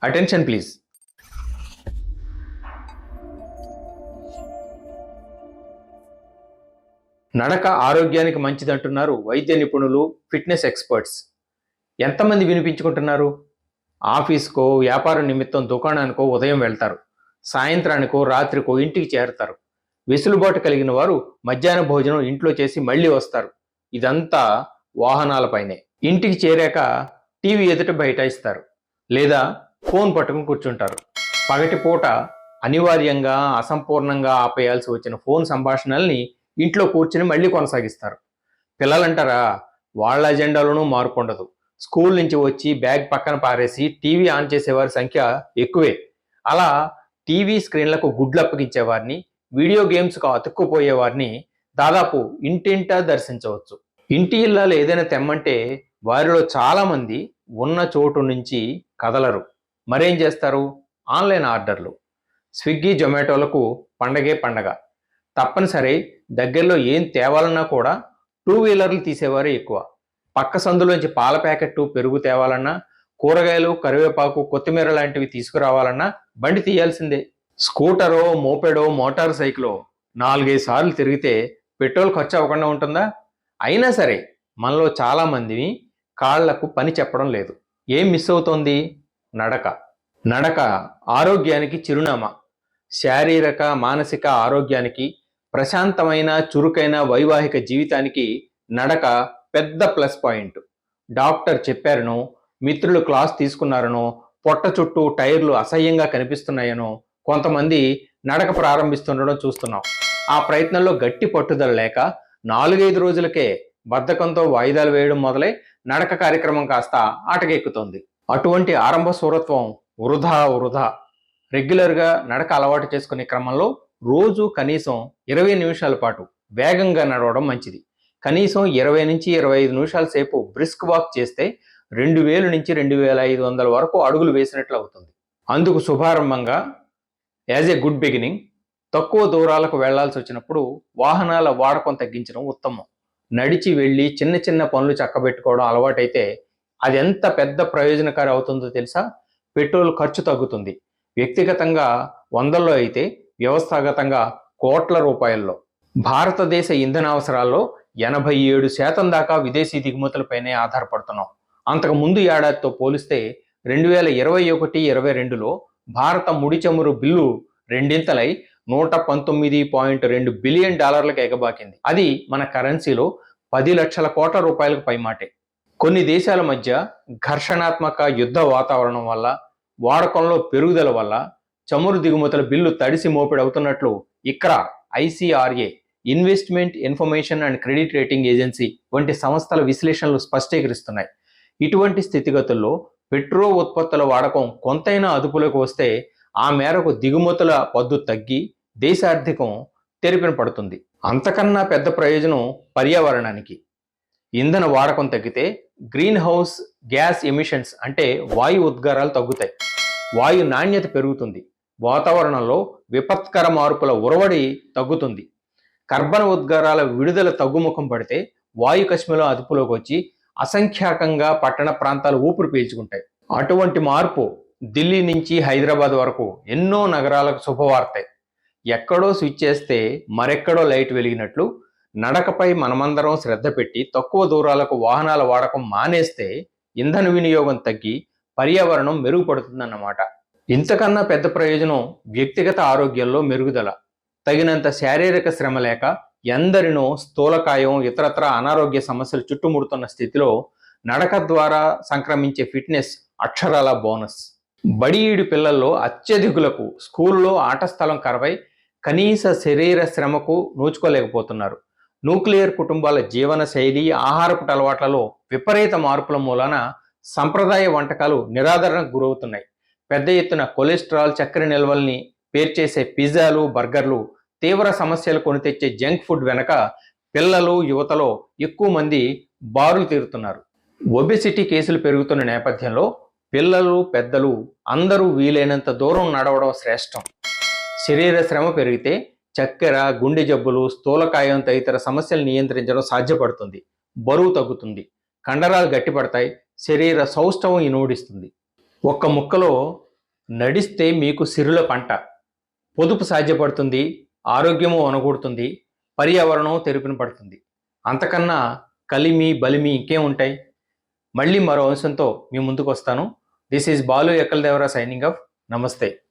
Attention please. నడక ఆరోగ్యానికి మంచిదంటున్నారు వైద్య నిపుణులు, ఫిట్నెస్ ఎక్స్పర్ట్స్. ఎంతమంది వినిపించుకుంటున్నారు? ఆఫీస్కో, వ్యాపారం నిమిత్తం దుకాణానికో ఉదయం వెళ్తారు, సాయంత్రానికో రాత్రికో ఇంటికి చేరతారు. వెసులుబాటు కలిగిన వారు మధ్యాహ్న భోజనం ఇంట్లో చేసి మళ్ళీ వస్తారు. ఇదంతా వాహనాలపైనే. ఇంటికి చేరాక టీవీ ఎదుట బైఠాయిస్తారు, లేదా ఫోన్ పట్టుకుని కూర్చుంటారు. పగటిపూట అనివార్యంగా అసంపూర్ణంగా ఆపేయాల్సి వచ్చిన ఫోన్ సంభాషణల్ని ఇంట్లో కూర్చుని మళ్ళీ కొనసాగిస్తారు. పిల్లలంటారా, వాళ్ళ అజెండాలోనూ మార్పు ఉండదు. స్కూల్ నుంచి వచ్చి బ్యాగ్ పక్కన పారేసి టీవీ ఆన్ చేసేవారి సంఖ్య ఎక్కువే. అలా టీవీ స్క్రీన్లకు గుడ్లు అప్పగించేవారిని, వీడియో గేమ్స్కు అతుక్కుపోయేవారిని దాదాపు ఇంటింటా దర్శించవచ్చు. ఇంటి ఇళ్ళలో ఏదైనా తెమ్మంటే వారిలో చాలామంది ఉన్న చోటు నుంచి కదలరు. మరేం చేస్తారు? ఆన్లైన్ ఆర్డర్లు. స్విగ్గీ, జొమాటోలకు పండగే పండగ. తప్పనిసరి దగ్గరలో ఏం తేవాలన్నా కూడా టూ వీలర్లు తీసేవారే ఎక్కువ. పక్క సందులోంచి పాల ప్యాకెట్టు, పెరుగు తేవాలన్నా, కూరగాయలు, కరివేపాకు, కొత్తిమీర లాంటివి తీసుకురావాలన్నా బండి తీయాల్సిందే. స్కూటరో, మోపెడో, మోటార్ సైకిలో 4-5 సార్లు తిరిగితే పెట్రోల్ ఖర్చు అవ్వకుండా ఉంటుందా? అయినా సరే మనలో చాలామందిని కాళ్లకు పని చెప్పడం లేదు. ఏం మిస్ అవుతోంది? నడక. నడక ఆరోగ్యానికి చిరునామా. శారీరక, మానసిక ఆరోగ్యానికి, ప్రశాంతమైన, చురుకైన వైవాహిక జీవితానికి నడక పెద్ద ప్లస్ పాయింట్. డాక్టర్ చెప్పారనో, మిత్రులు క్లాస్ తీసుకున్నారనో, పొట్ట చుట్టూ టైర్లు అసహ్యంగా కనిపిస్తున్నాయనో కొంతమంది నడక ప్రారంభిస్తుండడం చూస్తున్నాం. ఆ ప్రయత్నంలో గట్టి పట్టుదల లేక 4-5 రోజులకే బద్ధకంతో వాయిదాలు వేయడం మొదలై నడక కార్యక్రమం కాస్త ఆటకెక్కుతోంది. అటువంటి ఆరంభ సూరత్వం వృధా. రెగ్యులర్గా నడక అలవాటు చేసుకునే క్రమంలో రోజు కనీసం 20 నిమిషాల పాటు వేగంగా నడవడం మంచిది. కనీసం 20 నుంచి 25 నిమిషాల సేపు బ్రిస్క్ వాక్ చేస్తే 2000 నుంచి 2500 వరకు అడుగులు వేసినట్లు అవుతుంది. అందుకు శుభారంభంగా, యాజ్ ఏ గుడ్ బిగినింగ్, తక్కువ దూరాలకు వెళ్లాల్సి వచ్చినప్పుడు వాహనాల వాడకం తగ్గించడం ఉత్తమం. నడిచి వెళ్ళి చిన్న చిన్న పనులు చక్కబెట్టుకోవడం అలవాటైతే అది ఎంత పెద్ద ప్రయోజనకారి అవుతుందో తెలుసా? పెట్రోల్ ఖర్చు తగ్గుతుంది. వ్యక్తిగతంగా 100లో అయితే వ్యవస్థాగతంగా కోట్ల రూపాయల్లో. భారతదేశ ఇంధన అవసరాల్లో 87% దాకా విదేశీ దిగుమతులపైనే ఆధారపడుతున్నాం. అంతకు ముందు ఏడాదితో పోలిస్తే 2021-22లో భారత ముడి చమురు బిల్లు రెండింతలై $119.2 బిలియన్ ఎగబాకింది. అది మన కరెన్సీలో 10 లక్షల కోట్ల రూపాయలకు పైమాటే. కొన్ని దేశాల మధ్య ఘర్షణాత్మక యుద్ధ వాతావరణం వల్ల, వాడకంలో పెరుగుదల వల్ల చమురు దిగుమతుల బిల్లు తడిసి మోపిడవుతున్నట్లు Iqra, ICRA, investment information and credit rating agency వంటి సంస్థల విశ్లేషణలు స్పష్టీకరిస్తున్నాయి. ఇటువంటి స్థితిగతుల్లో పెట్రో ఉత్పత్తుల వాడకం కొంతైనా అదుపులోకి వస్తే ఆ మేరకు దిగుమతుల పద్దు తగ్గి దేశార్థికం తెరిపిన పడుతుంది. అంతకన్నా పెద్ద ప్రయోజనం పర్యావరణానికి. ఇంధన వాడకం తగ్గితే గ్రీన్ హౌస్ గ్యాస్ ఎమిషన్స్ అంటే వాయు ఉద్గారాలు తగ్గుతాయి. వాయు నాణ్యత పెరుగుతుంది. వాతావరణంలో విపత్కర మార్పుల ఉరవడి తగ్గుతుంది. కర్బన ఉద్గారాల విడుదల తగ్గుముఖం పడితే వాయు కశ్మలం అదుపులోకి వచ్చి అసంఖ్యాకంగా పట్టణ ప్రాంతాలు ఊపిరి పీల్చుకుంటాయి. అటువంటి మార్పు ఢిల్లీ నుంచి హైదరాబాద్ వరకు ఎన్నో నగరాలకు శుభవార్తే. ఎక్కడో స్విచ్ చేస్తే మరెక్కడో లైట్ వెలిగినట్లు నడకపై మనమందరం శ్రద్ధ పెట్టి తక్కువ దూరాలకు వాహనాల వాడకం మానేస్తే ఇంధన వినియోగం తగ్గి పర్యావరణం మెరుగుపడుతుందన్నమాట. ఇంతకన్నా పెద్ద ప్రయోజనం వ్యక్తిగత ఆరోగ్యంలో మెరుగుదల. తగినంత శారీరక శ్రమ లేక ఎందరినో స్థూలకాయం, ఇతరత్ర అనారోగ్య సమస్యలు చుట్టుముడుతున్న స్థితిలో నడక ద్వారా సంక్రమించే ఫిట్నెస్ అక్షరాల బోనస్. బడిఈడు పిల్లల్లో అత్యధికులకు స్కూల్లో ఆట స్థలం కరవై కనీస శరీర శ్రమకు నోచుకోలేకపోతున్నారు. న్యూక్లియర్ కుటుంబాల జీవన శైలి, ఆహారపు అలవాట్లలో విపరీత మార్పుల మూలాన సంప్రదాయ వంటకాలు నిరాదరణకు గురవుతున్నాయి. పెద్ద ఎత్తున కొలెస్ట్రాల్, చక్కెర నిల్వల్ని పేర్చేసే పిజ్జాలు, బర్గర్లు తీవ్ర సమస్యలు కొని తెచ్చే జంక్ ఫుడ్ వెనక పిల్లలు, యువతలో ఎక్కువ మంది బారులు తీరుతున్నారు. ఒబెసిటీ కేసులు పెరుగుతున్న నేపథ్యంలో పిల్లలు, పెద్దలు అందరూ వీలైనంత దూరం నడవడం శ్రేష్టం. శరీర శ్రమ పెరిగితే చక్కెర, గుండె జబ్బులు, స్థూలకాయం తదితర సమస్యలు నియంత్రించడం సాధ్యపడుతుంది. బరువు తగ్గుతుంది, కండరాలు గట్టిపడతాయి, శరీర సౌష్ఠవం ఇనుమడిస్తుంది. ఒక్క ముక్కలో నడిస్తే మీకు సిరుల పంట. పొదుపు సాధ్యపడుతుంది, ఆరోగ్యము వనగూడుతుంది, పర్యావరణం తెరుపున పడుతుంది. అంతకన్నా కలిమి బలిమి ఇంకేం ఉంటాయి? మళ్ళీ మరో అంశంతో మీ ముందుకు వస్తాను. This is Balu Ekkal Devara signing off. నమస్తే.